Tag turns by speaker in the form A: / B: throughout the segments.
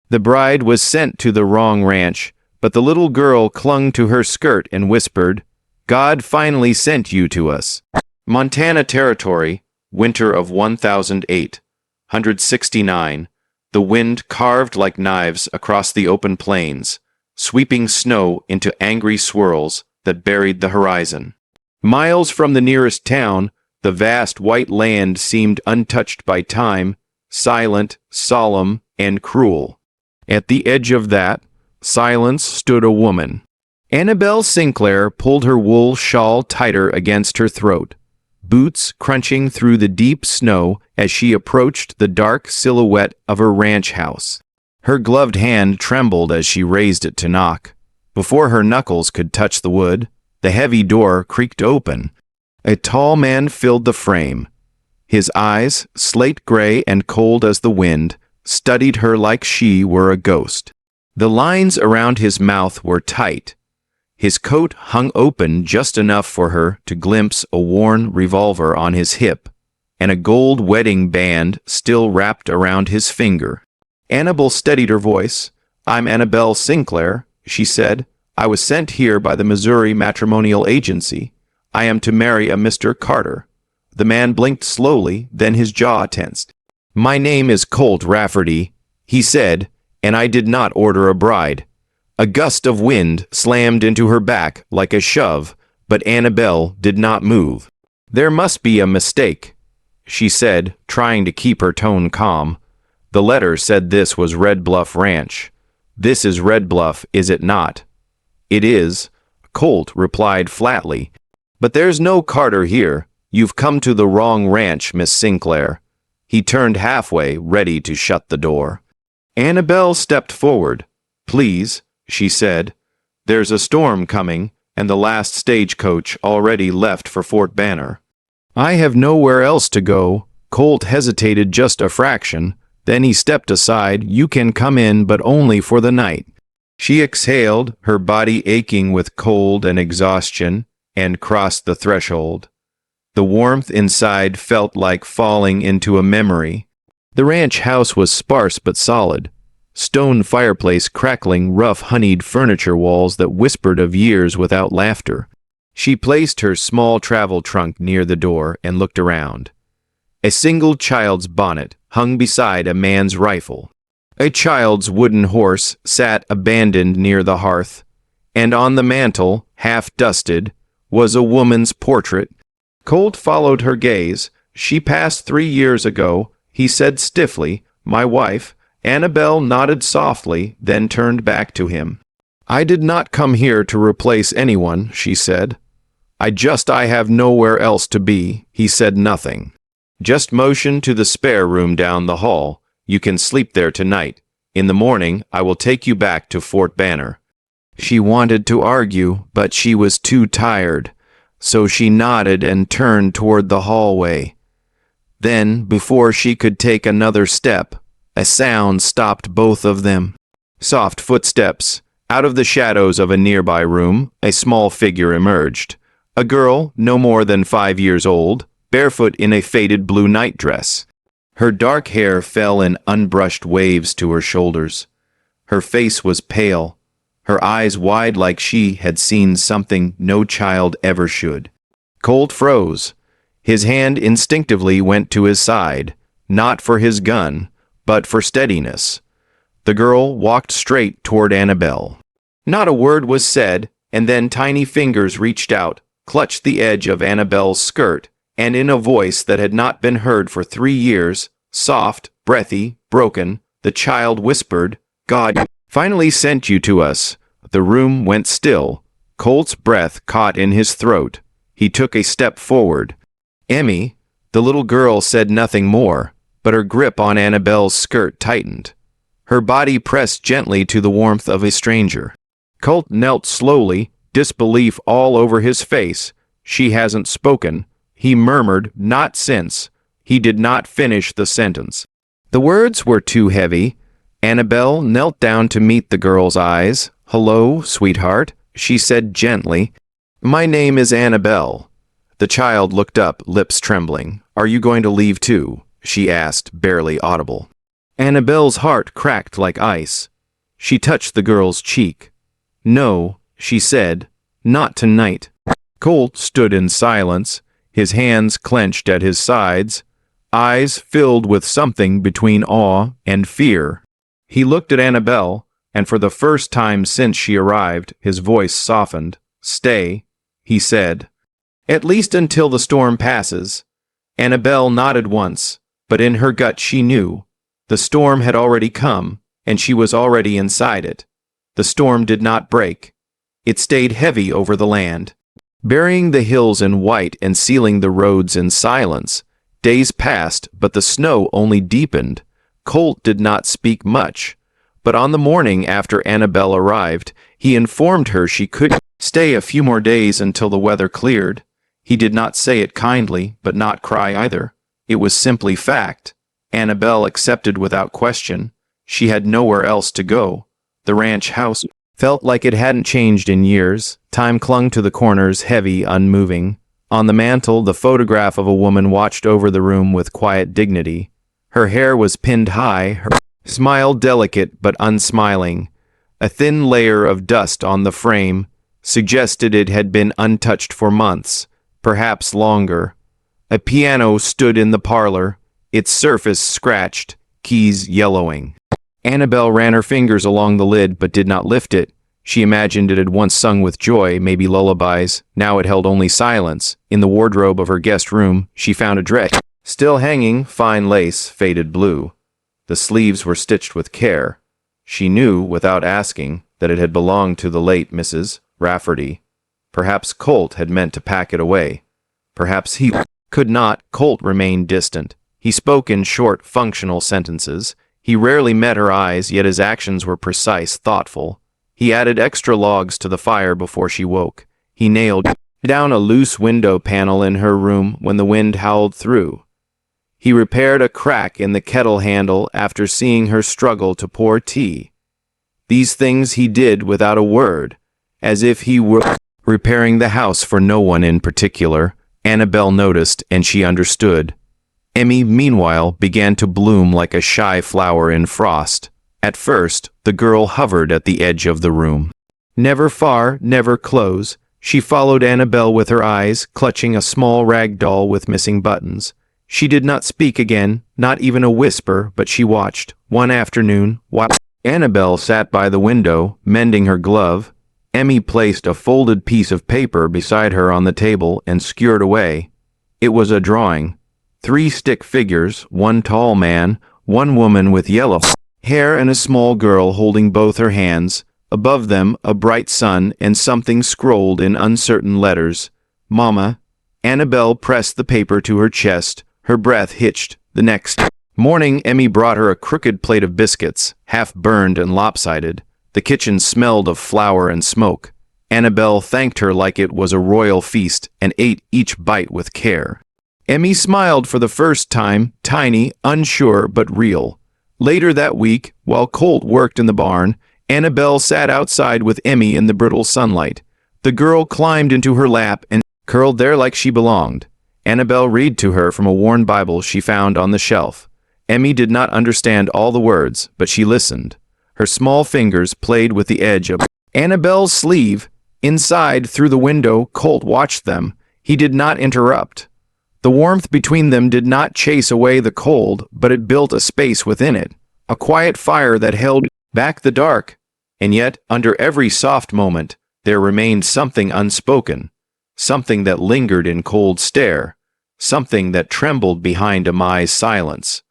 A: The bride was sent to the wrong ranch, but the little girl clung to her skirt and whispered, "God finally sent you to us." Montana Territory, winter of 1008, 169. The wind carved like knives across the open plains, sweeping snow into angry swirls that buried the horizon. Miles from the nearest town, the vast white land seemed untouched by time, silent, solemn, and cruel. At the edge of that silence stood a woman. Annabelle Sinclair pulled her wool shawl tighter against her throat, boots crunching through the deep snow as she approached the dark silhouette of her ranch house. Her gloved hand trembled as she raised it to knock. Before her knuckles could touch the wood, the heavy door creaked open. A tall man filled the frame. His eyes, slate gray and cold as the wind, studied her like she were a ghost. The lines around his mouth were tight. His coat hung open just enough for her to glimpse a worn revolver on his hip, and a gold wedding band still wrapped around his finger. Annabelle steadied her voice. "I'm Annabelle Sinclair," she said. "I was sent here by the Missouri Matrimonial Agency. I am to marry a Mr. Carter." The man blinked slowly, then his jaw tensed. "My name is Colt Rafferty," he said, "and I did not order a bride." A gust of wind slammed into her back like a shove, but Annabelle did not move. "There must be a mistake," she said, trying to keep her tone calm. "The letter said this was Red Bluff Ranch. This is Red Bluff, is it not?" "It is," Colt replied flatly. "But there's no Carter here. You've come to the wrong ranch, Miss Sinclair." He turned halfway, ready to shut the door. Annabelle stepped forward. "Please," she said. "There's a storm coming, and the last stagecoach already left for Fort Banner." "I have nowhere else to go." Colt hesitated just a fraction. Then he stepped aside. "You can come in, but only for the night." She exhaled, her body aching with cold and exhaustion, and crossed the threshold. The warmth inside felt like falling into a memory. The ranch house was sparse but solid. Stone fireplace crackling rough honeyed furniture walls that whispered of years without laughter. She placed her small travel trunk near the door and looked around. A single child's bonnet hung beside a man's rifle. A child's wooden horse sat abandoned near the hearth, and on the mantel, half-dusted, was a woman's portrait. Colt followed her gaze. "She passed 3 years ago," he said stiffly. "My wife." Annabelle nodded softly, then turned back to him. "I did not come here to replace anyone," she said. I have nowhere else to be." He said nothing. "Just motion to the spare room down the hall. You can sleep there tonight. In the morning, I will take you back to Fort Banner." She wanted to argue, but she was too tired, so she nodded and turned toward the hallway. Then, before she could take another step, a sound stopped both of them. Soft footsteps. Out of the shadows of a nearby room, a small figure emerged. A girl, no more than 5 years old, barefoot in a faded blue nightdress. Her dark hair fell in unbrushed waves to her shoulders. Her face was pale, her eyes wide like she had seen something no child ever should. Colt froze. His hand instinctively went to his side, not for his gun, but for steadiness. The girl walked straight toward Annabelle. Not a word was said, and then tiny fingers reached out, clutched the edge of Annabelle's skirt, and in a voice that had not been heard for 3 years, soft, breathy, broken, the child whispered, "God finally sent you to us." The room went still. Colt's breath caught in his throat. He took a step forward. "Emmy," the little girl said nothing more, but her grip on Annabelle's skirt tightened. Her body pressed gently to the warmth of a stranger. Colt knelt slowly, disbelief all over his face. "She hasn't spoken," he murmured, "not since." He did not finish the sentence. The words were too heavy. Annabelle knelt down to meet the girl's eyes. "Hello, sweetheart," she said gently. "My name is Annabelle." The child looked up, lips trembling. "Are you going to leave too?" she asked, barely audible. Annabelle's heart cracked like ice. She touched the girl's cheek. "No," she said, "not tonight." Colt stood in silence, his hands clenched at his sides, eyes filled with something between awe and fear. He looked at Annabelle, and for the first time since she arrived, his voice softened. "Stay," he said. "At least until the storm passes." Annabelle nodded once, but in her gut she knew. The storm had already come, and she was already inside it. The storm did not break. It stayed heavy over the land, burying the hills in white and sealing the roads in silence. Days passed, but the snow only deepened. Colt did not speak much, but on the morning after Annabelle arrived, he informed her she could stay a few more days until the weather cleared. He did not say it kindly, but not cry either. It was simply fact. Annabelle accepted without question. She had nowhere else to go. The ranch house felt like it hadn't changed in years. Time clung to the corners, heavy, unmoving. On the mantel, the photograph of a woman watched over the room with quiet dignity. Her hair was pinned high, her smile delicate but unsmiling. A thin layer of dust on the frame suggested it had been untouched for months, perhaps longer. A piano stood in the parlor, its surface scratched, keys yellowing. Annabelle ran her fingers along the lid but did not lift it. She imagined it had once sung with joy, maybe lullabies. Now it held only silence. In the wardrobe of her guest room, she found a dress, still hanging, fine lace, faded blue. The sleeves were stitched with care. She knew, without asking, that it had belonged to the late Mrs. Rafferty. Perhaps Colt had meant to pack it away. Perhaps he could not. Colt remained distant. He spoke in short, functional sentences. He rarely met her eyes, yet his actions were precise, thoughtful. He added extra logs to the fire before she woke. He nailed down a loose window panel in her room when the wind howled through. He repaired a crack in the kettle handle after seeing her struggle to pour tea. These things he did without a word, as if he were repairing the house for no one in particular. Annabelle noticed, and she understood. Emmy, meanwhile, began to bloom like a shy flower in frost. At first, the girl hovered at the edge of the room. Never far, never close, she followed Annabelle with her eyes, clutching a small rag doll with missing buttons. She did not speak again, not even a whisper, but she watched. One afternoon, while Annabelle sat by the window, mending her glove, Emmy placed a folded piece of paper beside her on the table and skewered away. It was a drawing. 3 stick figures, one tall man, one woman with yellow hair, and a small girl holding both her hands. Above them, a bright sun and something scrolled in uncertain letters. "Mama." Annabelle pressed the paper to her chest. Her breath hitched. The next morning, Emmy brought her a crooked plate of biscuits, half burned and lopsided. The kitchen smelled of flour and smoke. Annabelle thanked her like it was a royal feast and ate each bite with care. Emmy smiled for the first time, tiny, unsure, but real. Later that week, while Colt worked in the barn, Annabelle sat outside with Emmy in the brittle sunlight. The girl climbed into her lap and curled there like she belonged. Annabelle read to her from a worn Bible she found on the shelf. Emmy did not understand all the words, but she listened. Her small fingers played with the edge of Annabelle's sleeve. Inside, through the window, Colt watched them. He did not interrupt. The warmth between them did not chase away the cold, but it built a space within it, a quiet fire that held back the dark. And yet, under every soft moment, there remained something unspoken, something that lingered in cold stare, something that trembled behind Emmy's silence.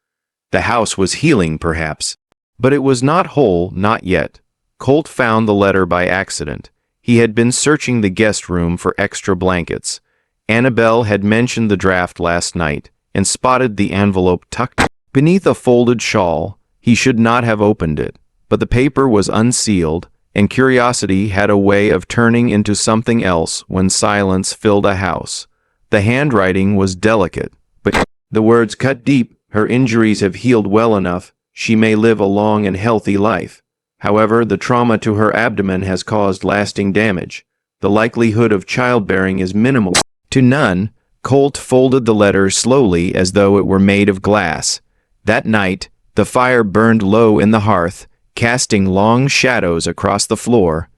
A: The house was healing, perhaps, but it was not whole, not yet. Colt found the letter by accident. He had been searching the guest room for extra blankets. Annabelle had mentioned the draft last night and spotted the envelope tucked beneath a folded shawl. He should not have opened it, but the paper was unsealed, and curiosity had a way of turning into something else when silence filled a house. The handwriting was delicate, but the words cut deep. Her injuries have healed well enough. She may live a long and healthy life. However, the trauma to her abdomen has caused lasting damage. The likelihood of childbearing is minimal to none. Colt folded the letter slowly as though it were made of glass. That night, The fire burned low in the hearth, casting long shadows across the floor.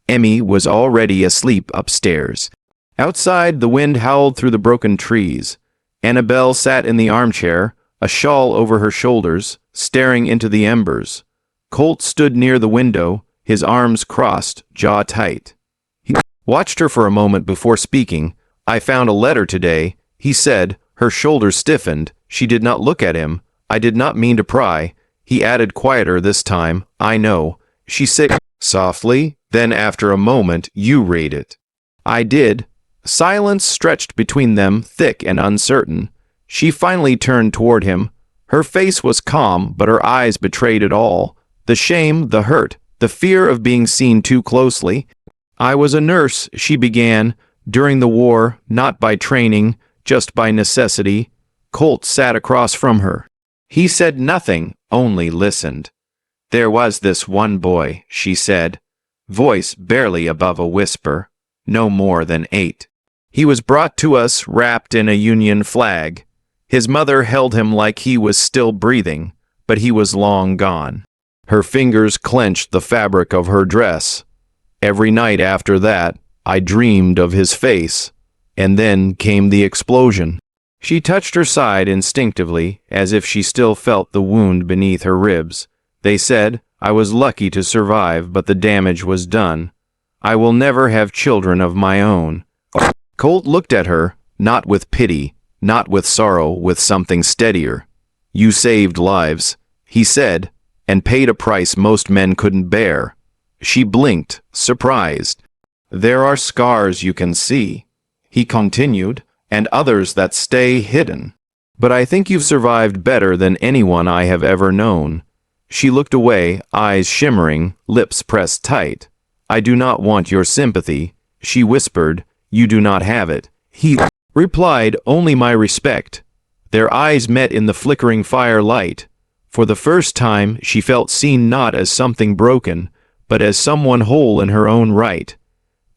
A: Emmy was already asleep upstairs. Outside, the wind howled through the broken trees. Annabelle sat in the armchair, a shawl over her shoulders, staring into the embers. Colt stood near the window, his arms crossed, jaw tight. He watched her for a moment before speaking. "I found a letter today," he said. Her shoulders stiffened. She did not look at him. "I did not mean to pry," he added quieter this time. "I know." She said softly. Then after a moment, "You read it." "I did." Silence stretched between them, thick and uncertain. She finally turned toward him. Her face was calm, but her eyes betrayed it all. The shame, the hurt, the fear of being seen too closely. "I was a nurse," she began, "during the war, not by training, just by necessity." Colt sat across from her. He said nothing, only listened. "There was this one boy," she said, voice barely above a whisper, "no more than 8. He was brought to us wrapped in a Union flag. His mother held him like he was still breathing, but he was long gone." Her fingers clenched the fabric of her dress. "Every night after that, I dreamed of his face, and then came the explosion." She touched her side instinctively, as if she still felt the wound beneath her ribs. "They said I was lucky to survive, but the damage was done. I will never have children of my own." Colt looked at her, not with pity, not with sorrow, with something steadier. "You saved lives," he said, "and paid a price most men couldn't bear." She blinked, surprised. "There are scars you can see," he continued, "and others that stay hidden. But I think you've survived better than anyone I have ever known." She looked away, eyes shimmering, lips pressed tight. "I do not want your sympathy," she whispered. "You do not have it." He replied, "Only my respect." Their eyes met in the flickering firelight. For the first time, she felt seen not as something broken, but as someone whole in her own right.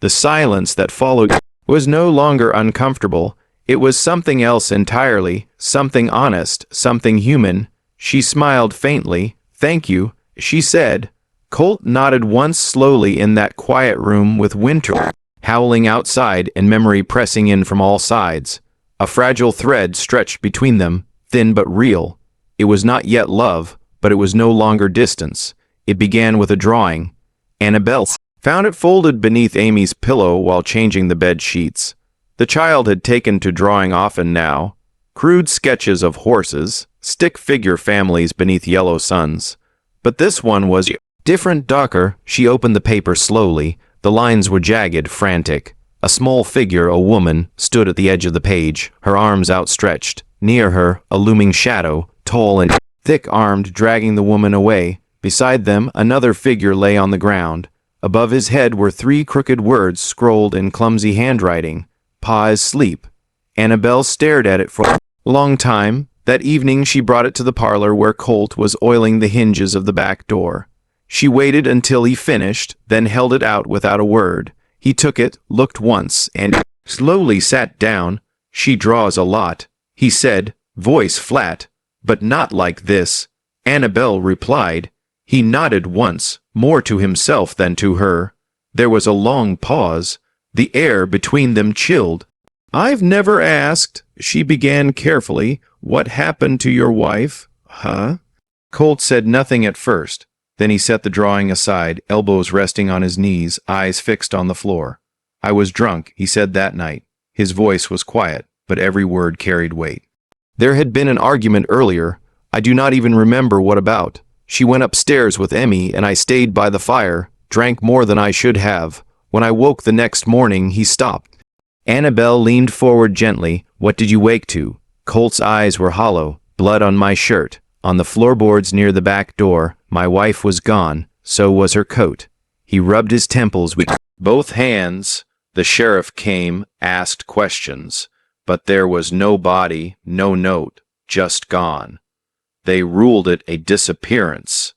A: The silence that followed was no longer uncomfortable. It was something else entirely, something honest, something human. She smiled faintly. "Thank you," she said. Colt nodded once slowly in that quiet room with winter howling outside and memory pressing in from all sides. A fragile thread stretched between them, thin but real. It was not yet love, but it was no longer distance. It began with a drawing. Annabelle found it folded beneath Amy's pillow while changing the bed sheets. The child had taken to drawing often now. Crude sketches of horses, stick figure families beneath yellow suns. But this one was different, darker. She opened the paper slowly. The lines were jagged, frantic. A small figure, a woman, stood at the edge of the page, her arms outstretched. Near her, a looming shadow, tall and thick-armed, dragging the woman away. Beside them, another figure lay on the ground. Above his head were 3 crooked words scrolled in clumsy handwriting. "Pa is asleep." Annabelle stared at it for a long time. That evening she brought it to the parlor where Colt was oiling the hinges of the back door. She waited until he finished, then held it out without a word. He took it, looked once, and slowly sat down. "She draws a lot," he said, voice flat. "But not like this," Annabelle replied. He nodded once, more to himself than to her. There was a long pause. The air between them chilled. "I've never asked," she began carefully, "what happened to your wife." "Huh?" Colt said nothing at first. Then he set the drawing aside, elbows resting on his knees, eyes fixed on the floor. "I was drunk," he said that night. His voice was quiet, but every word carried weight. "There had been an argument earlier. I do not even remember what about. She went upstairs with Emmy, and I stayed by the fire, drank more than I should have. When I woke the next morning, he stopped." Annabelle leaned forward gently. "What did you wake to?" Colt's eyes were hollow. "Blood on my shirt. On the floorboards near the back door. My wife was gone. So was her coat." He rubbed his temples with both hands. "The sheriff came, asked questions. But there was no body, no note, just gone. They ruled it a disappearance.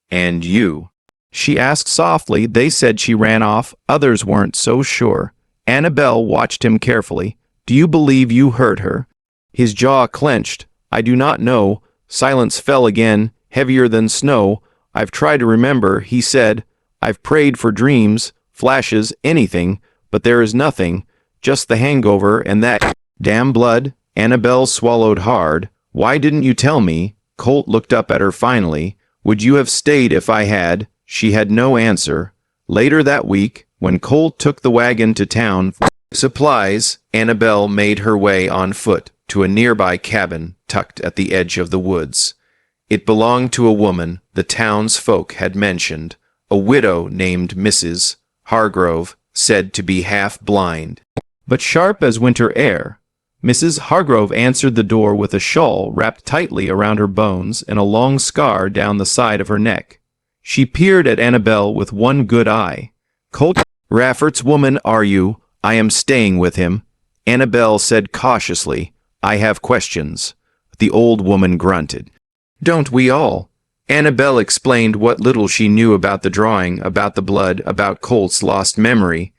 A: And you?" She asked softly. "They said she ran off. Others weren't so sure." Annabelle watched him carefully. "Do you believe you hurt her?" His jaw clenched. "I do not know." Silence fell again. heavier than snow. I've tried to remember, he said. I've prayed for dreams, flashes, anything, but there is nothing, just the hangover and that damn blood. Annabelle swallowed hard. Why didn't you tell me? Colt looked up at her finally. Would you have stayed if I had? She had no answer. Later that week, when Colt took the wagon to town for supplies, Annabelle made her way on foot to a nearby cabin tucked at the edge of the woods. It belonged to a woman the townsfolk had mentioned, a widow named Mrs. Hargrove, said to be half blind, but sharp as winter air. Mrs. Hargrove answered the door with a shawl wrapped tightly around her bones and a long scar down the side of her neck. She peered at Annabelle with one good eye. Colt Rafferty's woman, are you? I am staying with him. Annabelle said cautiously, I have questions. The old woman grunted. Don't we all? Annabelle explained what little she knew about the drawing, about the blood, about Colt's lost memory.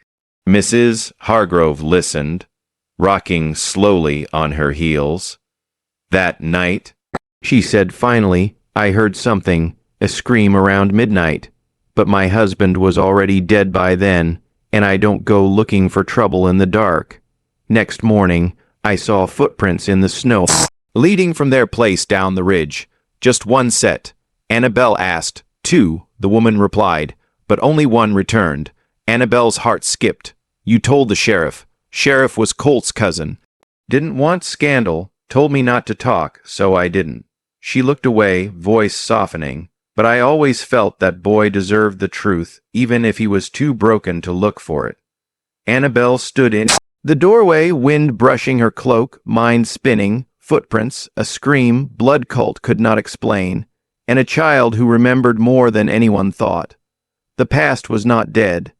A: Mrs. Hargrove listened, rocking slowly on her heels. That night, she said finally, I heard something, a scream around midnight. But my husband was already dead by then, and I don't go looking for trouble in the dark. Next morning, I saw footprints in the snow, leading from their place down the ridge. Just one set. Annabelle asked. Two, the woman replied, but only one returned. Annabelle's heart skipped. You told the sheriff. Sheriff was Colt's cousin. Didn't want scandal, told me not to talk, so I didn't. She looked away, voice softening. But I always felt that boy deserved the truth, even if he was too broken to look for it. Annabelle stood in the doorway, wind brushing her cloak, mind spinning, footprints, a scream blood Colt could not explain, and a child who remembered more than anyone thought. The past was not dead.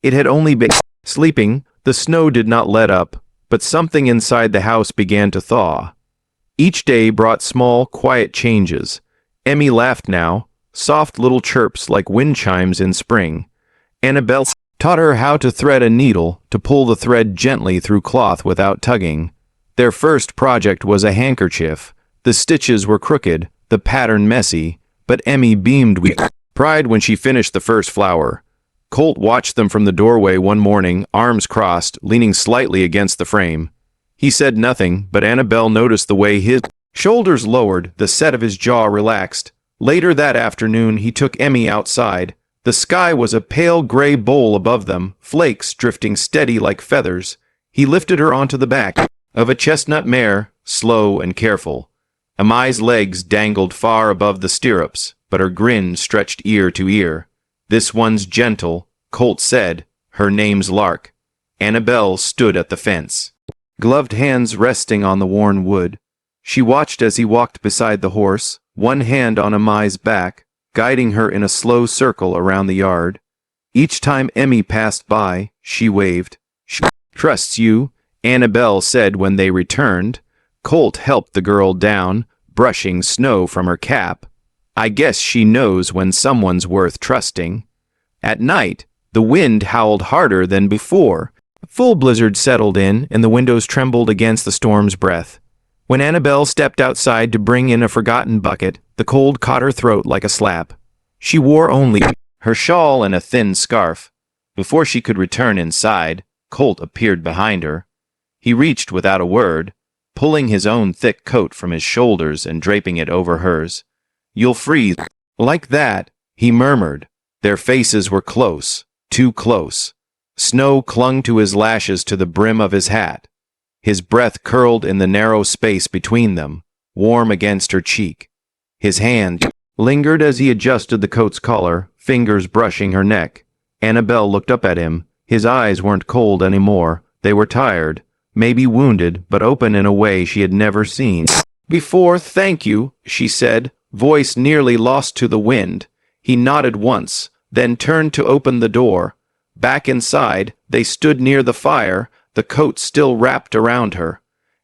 A: It had only been sleeping. The snow did not let up, but something inside the house began to thaw. Each day brought small, quiet changes. Emmy laughed now, soft little chirps like wind chimes in spring. Annabelle taught her how to thread a needle, to pull the thread gently through cloth without tugging. Their first project was a handkerchief. The stitches were crooked, the pattern messy, but Emmy beamed with pride when she finished the first flower. Colt watched them from the doorway one morning, arms crossed, leaning slightly against the frame. He said nothing, but Annabelle noticed the way his shoulders lowered, the set of his jaw relaxed. Later that afternoon, he took Emmy outside. The sky was a pale gray bowl above them, flakes drifting steady like feathers. He lifted her onto the back of a chestnut mare, slow and careful. Emmy's legs dangled far above the stirrups, but her grin stretched ear to ear. This one's gentle, Colt said. Her name's Lark. Annabelle stood at the fence, gloved hands resting on the worn wood. She watched as he walked beside the horse, one hand on Emmy's back, guiding her in a slow circle around the yard. Each time Emmy passed by, she waved. She trusts you, Annabelle said when they returned. Colt helped the girl down, brushing snow from her cap. I guess she knows when someone's worth trusting. At night, the wind howled harder than before. A full blizzard settled in, and the windows trembled against the storm's breath. When Annabelle stepped outside to bring in a forgotten bucket, the cold caught her throat like a slap. She wore only her shawl and a thin scarf. Before she could return inside, Colt appeared behind her. He reached without a word, pulling his own thick coat from his shoulders and draping it over hers. You'll freeze. Like that, he murmured. Their faces were close, too close. Snow clung to his lashes to the brim of his hat. His breath curled in the narrow space between them, warm against her cheek. His hand lingered as he adjusted the coat's collar, fingers brushing her neck. Annabelle looked up at him. His eyes weren't cold anymore. They were tired, maybe wounded, but open in a way she had never seen before. Thank you, she said, voice nearly lost to the wind. He nodded once, then turned to open the door. Back inside, they stood near the fire, the coat still wrapped around her.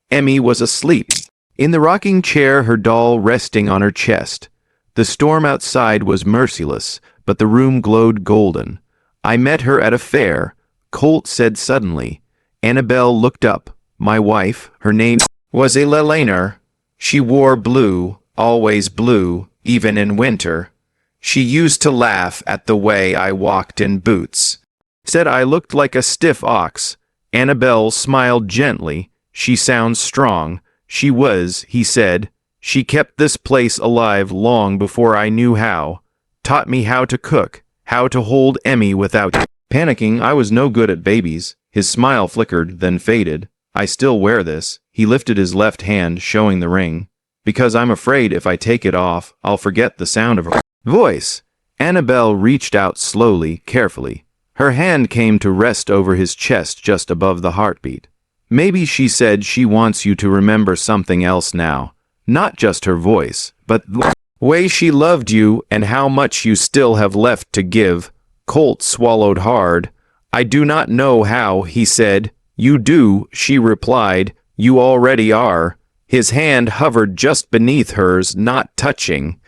A: Emmy was asleep, in the rocking chair, her doll resting on her chest. The storm outside was merciless, but the room glowed golden. I met her at a fair, Colt said suddenly. Annabelle looked up. My wife, her name was Elena. She wore blue, always blue, even in winter. She used to laugh at the way I walked in boots. Said I looked like a stiff ox. Annabelle smiled gently. She sounds strong. She was, he said. She kept this place alive long before I knew how. Taught me how to cook, how to hold Emmy without panicking. I was no good at babies. His smile flickered, then faded. I still wear this. He lifted his left hand, showing the ring. Because I'm afraid if I take it off, I'll forget the sound of her voice. Annabelle reached out slowly, carefully. Her hand came to rest over his chest just above the heartbeat. Maybe she said she wants you to remember something else now. Not just her voice, but the way she loved you and how much you still have left to give. Colt swallowed hard. I do not know how, he said. You do, she replied. You already are. His hand hovered just beneath hers, not touching.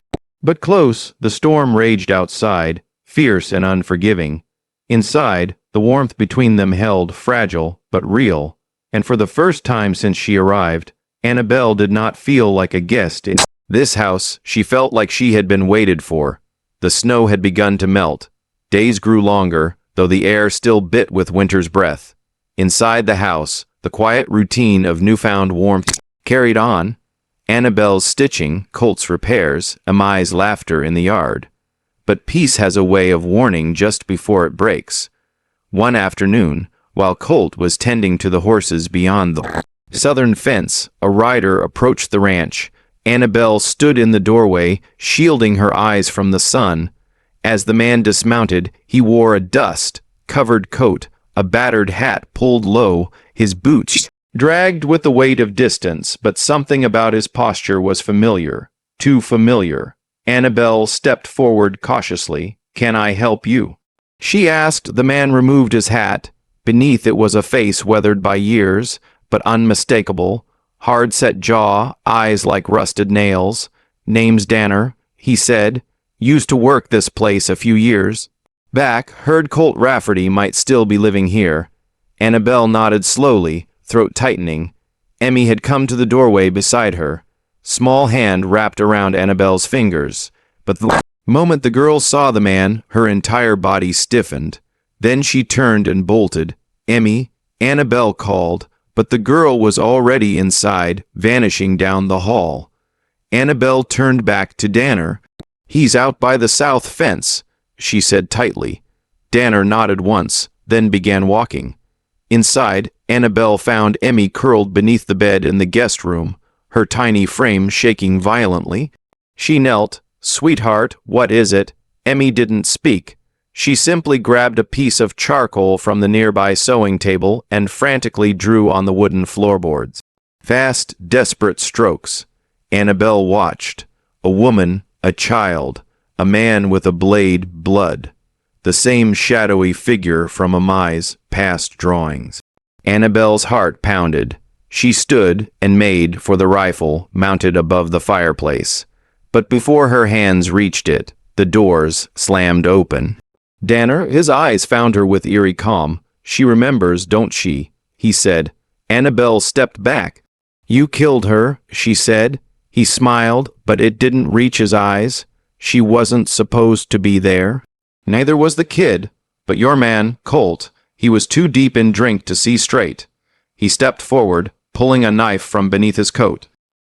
A: But close. The storm raged outside, fierce and unforgiving. Inside, the warmth between them held, fragile but real. And for the first time since she arrived, Annabelle did not feel like a guest in this house. She felt like she had been waited for. The snow had begun to melt. Days grew longer, though the air still bit with winter's breath. Inside the house, the quiet routine of newfound warmth carried on. Annabelle's stitching, Colt's repairs, Emmy's laughter in the yard. But peace has a way of warning just before it breaks. One afternoon, while Colt was tending to the horses beyond the southern fence, a rider approached the ranch. Annabelle stood in the doorway, shielding her eyes from the sun. As the man dismounted, he wore a dust-covered coat, a battered hat pulled low, his boots dragged with the weight of distance, but something about his posture was familiar, too familiar. Annabelle stepped forward cautiously. Can I help you? She asked. The man removed his hat. Beneath it was a face weathered by years, but unmistakable. Hard-set jaw, eyes like rusted nails. Name's Danner, he said. Used to work this place a few years back. Heard Colt Rafferty might still be living here. Annabelle nodded slowly, throat tightening. Emmy had come to the doorway beside her. Small hand wrapped around Annabelle's fingers. But the moment the girl saw the man, her entire body stiffened. Then she turned and bolted. Emmy, Annabelle called, but the girl was already inside, vanishing down the hall. Annabelle turned back to Danner. He's out by the south fence, she said tightly. Danner nodded once, then began walking. Inside, Annabelle found Emmy curled beneath the bed in the guest room, her tiny frame shaking violently. She knelt. Sweetheart, what is it? Emmy didn't speak. She simply grabbed a piece of charcoal from the nearby sewing table and frantically drew on the wooden floorboards. Fast, desperate strokes. Annabelle watched. A woman, a child, a man with a blade, blood. The same shadowy figure from Emmy's past drawings. Annabelle's heart pounded. She stood and made for the rifle mounted above the fireplace. But before her hands reached it, the doors slammed open. Danner, his eyes found her with eerie calm. She remembers, don't she? He said. Annabelle stepped back. You killed her, she said. He smiled, but it didn't reach his eyes. She wasn't supposed to be there. Neither was the kid. But your man, Colt, he was too deep in drink to see straight. He stepped forward, pulling a knife from beneath his coat.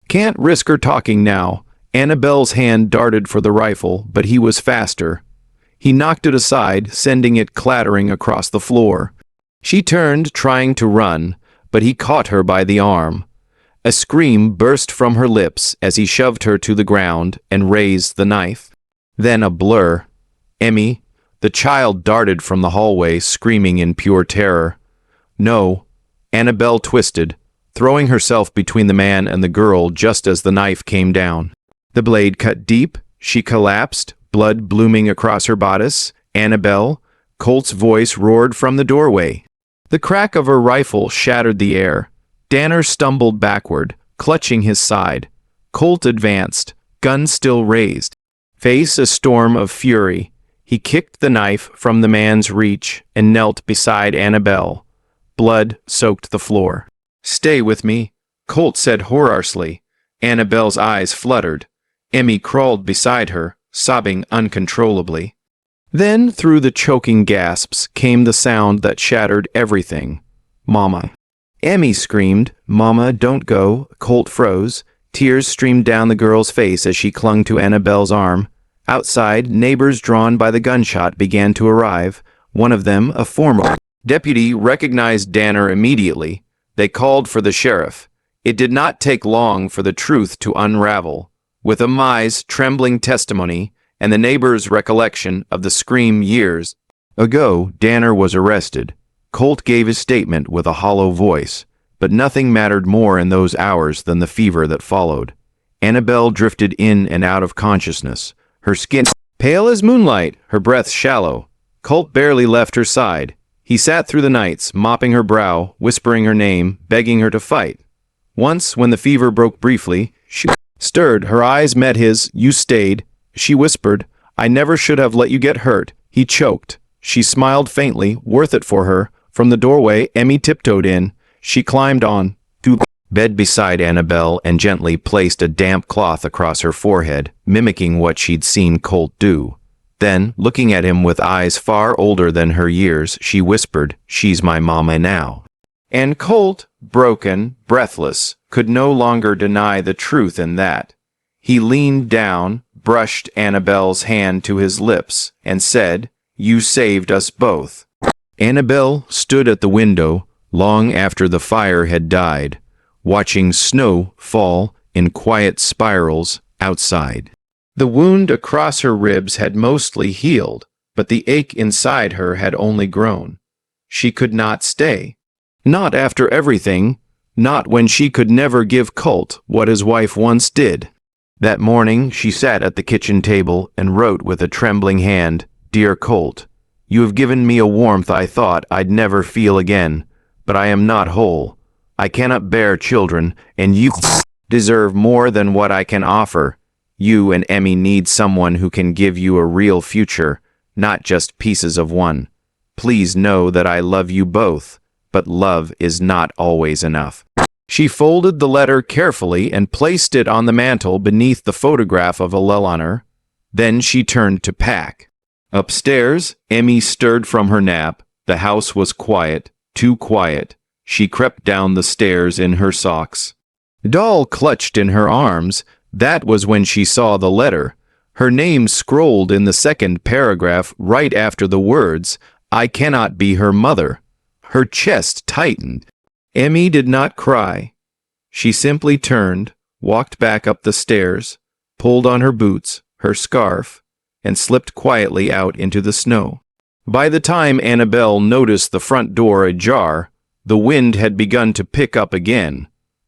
A: Can't risk her talking now. Annabelle's hand darted for the rifle, but he was faster. He knocked it aside, sending it clattering across the floor. She turned, trying to run, but he caught her by the arm. A scream burst from her lips as he shoved her to the ground and raised the knife. Then a blur. Emmy, the child, darted from the hallway, screaming in pure terror. No. Annabelle twisted, throwing herself between the man and the girl just as the knife came down. The blade cut deep. She collapsed, blood blooming across her bodice. Annabelle, Colt's voice roared from the doorway. The crack of her rifle shattered the air. Danner stumbled backward, clutching his side. Colt advanced, gun still raised. Face a storm of fury. He kicked the knife from the man's reach and knelt beside Annabelle. Blood soaked the floor. Stay with me, Colt said hoarsely. Annabelle's eyes fluttered. Emmy crawled beside her, sobbing uncontrollably. Then, through the choking gasps, came the sound that shattered everything. "Mama." Emmy screamed. "Mama, don't go." Colt froze. Tears streamed down the girl's face as she clung to Annabelle's arm. Outside, neighbors drawn by the gunshot began to arrive. One of them, a former deputy, recognized Danner immediately. They called for the sheriff. It did not take long for the truth to unravel. With Emmy's trembling testimony and the neighbor's recollection of the scream years ago, Danner was arrested. Colt gave his statement with a hollow voice, but nothing mattered more in those hours than the fever that followed. Annabelle drifted in and out of consciousness, her skin pale as moonlight, her breath shallow. Colt barely left her side. He sat through the nights, mopping her brow, whispering her name, begging her to fight. Once, when the fever broke briefly, she stirred. Her eyes met his. "You stayed." She whispered, "I never should have let you get hurt." He choked. She smiled faintly, worth it for her. From the doorway, Emmy tiptoed in. She climbed on to the bed beside Annabelle and gently placed a damp cloth across her forehead, mimicking what she'd seen Colt do. Then, looking at him with eyes far older than her years, she whispered, "She's my mama now." And Colt, broken, breathless, could no longer deny the truth in that. He leaned down, brushed Annabelle's hand to his lips, and said, "You saved us both." Annabelle stood at the window long after the fire had died, watching snow fall in quiet spirals outside. The wound across her ribs had mostly healed, but the ache inside her had only grown. She could not stay. Not after everything, not when she could never give Colt what his wife once did. That morning she sat at the kitchen table and wrote with a trembling hand, "Dear Colt, you have given me a warmth I thought I'd never feel again, but I am not whole. I cannot bear children, and you deserve more than what I can offer. You and Emmy need someone who can give you a real future, not just pieces of one. Please know that I love you both, but love is not always enough." She folded the letter carefully and placed it on the mantel beneath the photograph of Eleanor. Then she turned to pack. Upstairs, Emmy stirred from her nap. The house was quiet, too quiet. She crept down the stairs in her socks. Doll clutched in her arms. That was when she saw the letter. Her name scrolled in the second paragraph right after the words, "I cannot be her mother." Her chest tightened. Emmy did not cry. She simply turned, walked back up the stairs, pulled on her boots, her scarf, and slipped quietly out into the snow. By the time Annabelle noticed the front door ajar, the wind had begun to pick up again.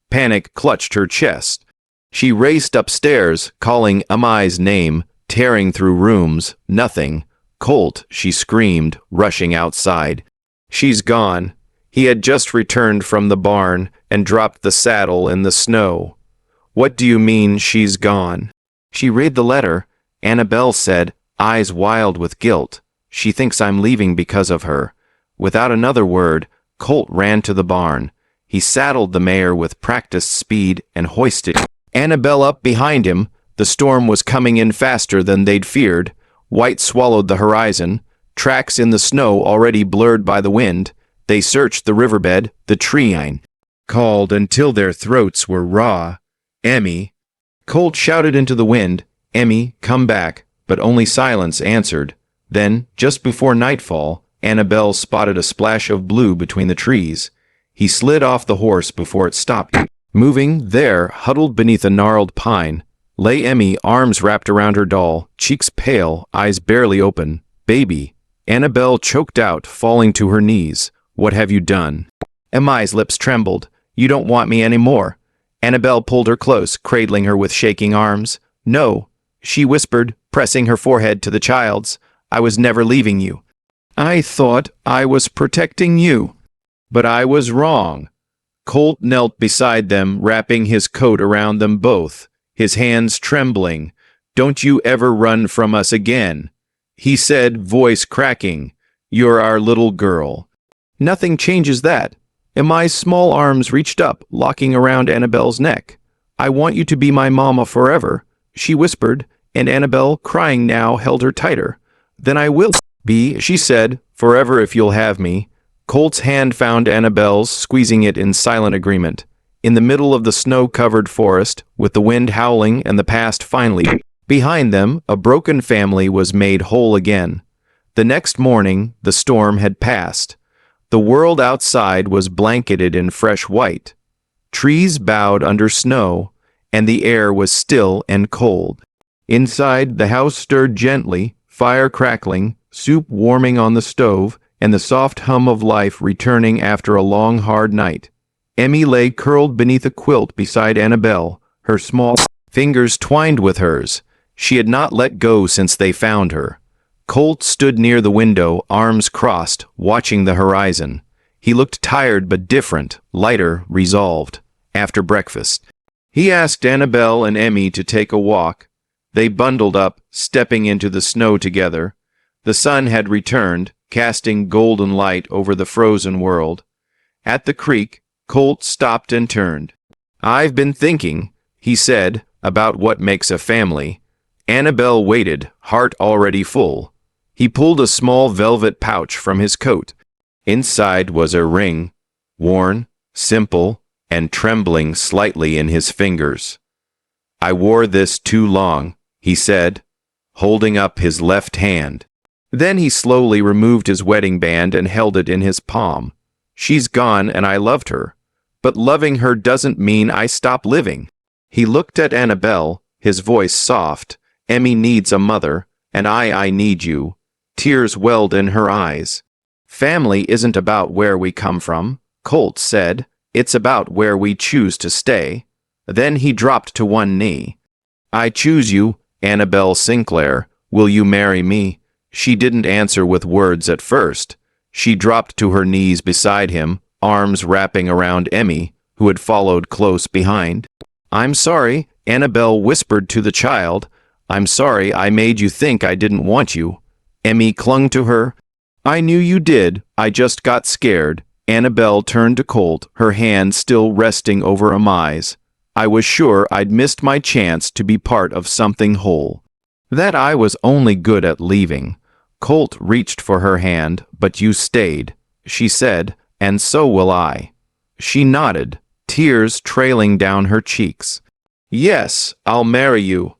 A: Panic clutched her chest. She raced upstairs, calling Emmy's name, tearing through rooms. Nothing. "Colt," she screamed, rushing outside. "She's gone." He had just returned from the barn and dropped the saddle in the snow. "What do you mean she's gone?" "She read the letter," Annabelle said, eyes wild with guilt. "She thinks I'm leaving because of her." Without another word, Colt ran to the barn. He saddled the mare with practiced speed and hoisted Annabelle up behind him. The storm was coming in faster than they'd feared. White swallowed the horizon, tracks in the snow already blurred by the wind. They searched the riverbed, the tree-line, called until their throats were raw. "Emmy!" Colt shouted into the wind, "Emmy, come back," but only silence answered. Then, just before nightfall, Annabelle spotted a splash of blue between the trees. He slid off the horse before it stopped moving. There, huddled beneath a gnarled pine, lay Emmy, arms wrapped around her doll, cheeks pale, eyes barely open. "Baby!" Annabelle choked out, falling to her knees. "What have you done?" Emmy's lips trembled. "You don't want me anymore." Annabelle pulled her close, cradling her with shaking arms. "No," she whispered, pressing her forehead to the child's. "I was never leaving you. I thought I was protecting you. But I was wrong." Colt knelt beside them, wrapping his coat around them both, his hands trembling. "Don't you ever run from us again," he said, voice cracking. "You're our little girl." "Nothing changes that." Emmy's small arms reached up, locking around Annabelle's neck. "I want you to be my mama forever. she whispered, and Annabelle, crying now, held her tighter. Then I will be, she said, forever if you'll have me. Colt's hand found Annabelle's, squeezing it in silent agreement. In the middle of the snow-covered forest, with the wind howling and the past finally behind them, a broken family was made whole again. The next morning, the storm had passed. The world outside was blanketed in fresh white. Trees bowed under snow, and the air was still and cold. Inside, the house stirred gently, fire crackling, soup warming on the stove, and the soft hum of life returning after a long, hard night. Emmy lay curled beneath a quilt beside Annabelle, her small fingers twined with hers. She had not let go since they found her. Colt stood near the window, arms crossed, watching the horizon. He looked tired but different, lighter, resolved. After breakfast, he asked Annabelle and Emmy to take a walk. They bundled up, stepping into the snow together. The sun had returned, casting golden light over the frozen world. At the creek, Colt stopped and turned. "I've been thinking," he said, "about what makes a family." Annabelle waited, heart already full. He pulled a small velvet pouch from his coat. Inside was a ring, worn, simple, and trembling slightly in his fingers. "I wore this too long," he said, holding up his left hand. Then he slowly removed his wedding band and held it in his palm. "She's gone and I loved her. But loving her doesn't mean I stop living." He looked at Annabelle, his voice soft. "Emmy needs a mother, and I need you." Tears welled in her eyes. "Family isn't about where we come from," Colt said. "It's about where we choose to stay." Then he dropped to one knee. "I choose you, Annabelle Sinclair. Will you marry me?" She didn't answer with words at first. She dropped to her knees beside him, arms wrapping around Emmy, who had followed close behind. "I'm sorry," Annabelle whispered to the child. "I'm sorry I made you think I didn't want you." Emmy clung to her. "I knew you did. I just got scared." Annabelle turned to Colt, her hand still resting over Emmy's. "I was sure I'd missed my chance to be part of something whole. That I was only good at leaving." Colt reached for her hand. "But you stayed," she said, "and so will I." She nodded, tears trailing down her cheeks. "Yes, I'll marry you."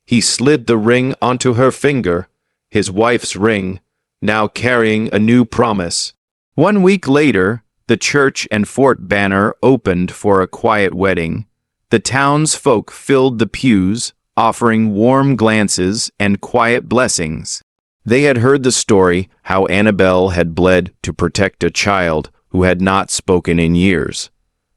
A: He slid the ring onto her finger, his wife's ring, now carrying a new promise. 1 week later, the church and fort banner opened for a quiet wedding. The townsfolk filled the pews, offering warm glances and quiet blessings. They had heard the story, how Annabelle had bled to protect a child who had not spoken in years.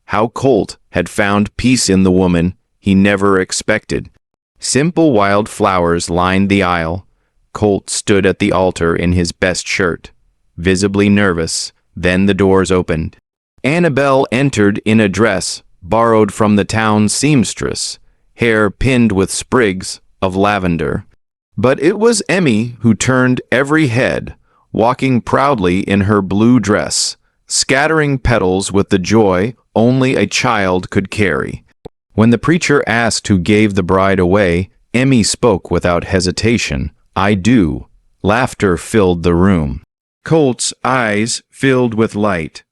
A: How Colt had found peace in the woman he never expected. Simple wild flowers lined the aisle. Colt stood at the altar in his best shirt, visibly nervous. Then the doors opened. Annabelle entered in a dress borrowed from the town's seamstress, hair pinned with sprigs of lavender. But it was Emmy who turned every head, walking proudly in her blue dress, scattering petals with the joy only a child could carry. When the preacher asked who gave the bride away, Emmy spoke without hesitation. "I do." Laughter filled the room. Colt's eyes filled with light.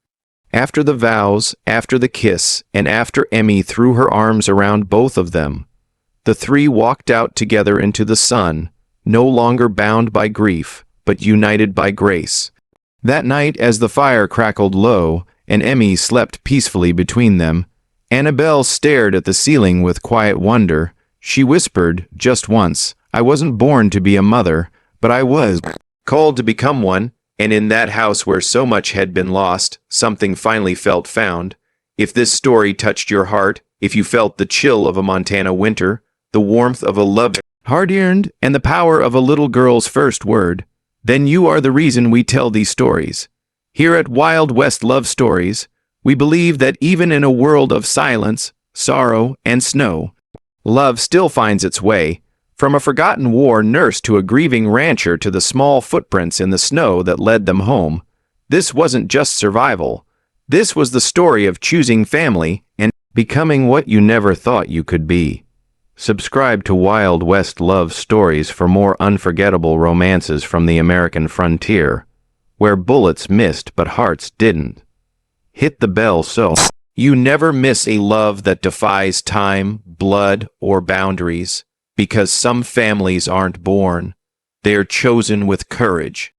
A: After the vows, after the kiss, and after Emmy threw her arms around both of them, the three walked out together into the sun, no longer bound by grief, but united by grace. That night, as the fire crackled low, and Emmy slept peacefully between them, Annabelle stared at the ceiling with quiet wonder. She whispered, just once, "I wasn't born to be a mother, but I was called to become one." And in that house where so much had been lost, something finally felt found. If this story touched your heart, if you felt the chill of a Montana winter, the warmth of a loved hard-earned, and the power of a little girl's first word, then you are the reason we tell these stories. Here at Wild West Love Stories, we believe that even in a world of silence, sorrow, and snow, love still finds its way. From a forgotten war nurse to a grieving rancher to the small footprints in the snow that led them home, this wasn't just survival. This was the story of choosing family and becoming what you never thought you could be. Subscribe to Wild West Love Stories for more unforgettable romances from the American frontier, where bullets missed but hearts didn't. Hit the bell so you never miss a love that defies time, blood, or boundaries, because some families aren't born, they are chosen with courage.